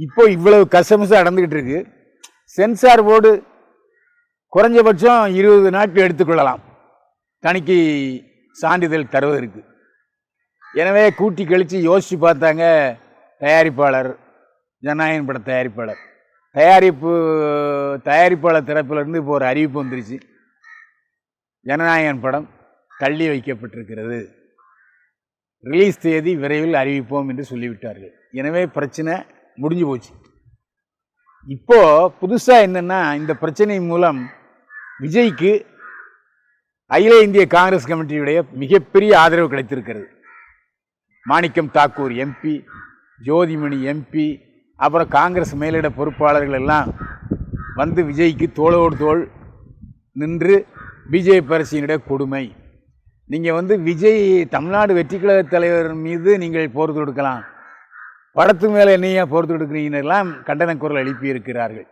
இப்போ இவ்வளவு கசமசம் நடந்துகிட்டு இருக்கு. சென்சார் போர்டு குறைஞ்சபட்சம் 20 நாட்கள் எடுத்துக்கொள்ளலாம் தணிக்கை சான்றிதழ் தருவதற்கு. எனவே கூட்டி கழித்து யோசித்து பார்த்தாங்க தயாரிப்பாளர், ஜனநாயகன் பட தயாரிப்பாளர். தயாரிப்பாளர் தரப்பிலிருந்து இப்போ ஒரு அறிவிப்பு வந்துருச்சு. ஜனநாயகன் படம் தள்ளி வைக்கப்பட்டிருக்கிறது, ரிலீஸ் தேதி விரைவில் அறிவிப்போம் என்று சொல்லிவிட்டார்கள். எனவே பிரச்சனை முடிஞ்சு போச்சு. இப்போ புதுசாக என்னன்னா, இந்த பிரச்சனை மூலம் விஜய்க்கு அகில இந்திய காங்கிரஸ் கமிட்டியுடைய மிகப்பெரிய ஆதரவு கிடைத்திருக்கிறது. மாணிக்கம் தாக்கூர் எம்பி, ஜோதிமணி எம்பி, அப்புறம் காங்கிரஸ் மேலிட பொறுப்பாளர்கள் எல்லாம் வந்து விஜய்க்கு தோளோடு தோள் நின்று பிஜேபி அரசினுடைய கொடுமை, நீங்கள் விஜய் தமிழ்நாடு வெற்றி கழக தலைவர் மீது நீங்கள் போர் தொடுக்கலாம், படத்து மேலே என்னையா போர் தொடுக்கிறீங்கன்னெல்லாம் கண்டன குரல் எழுப்பியிருக்கிறார்கள்.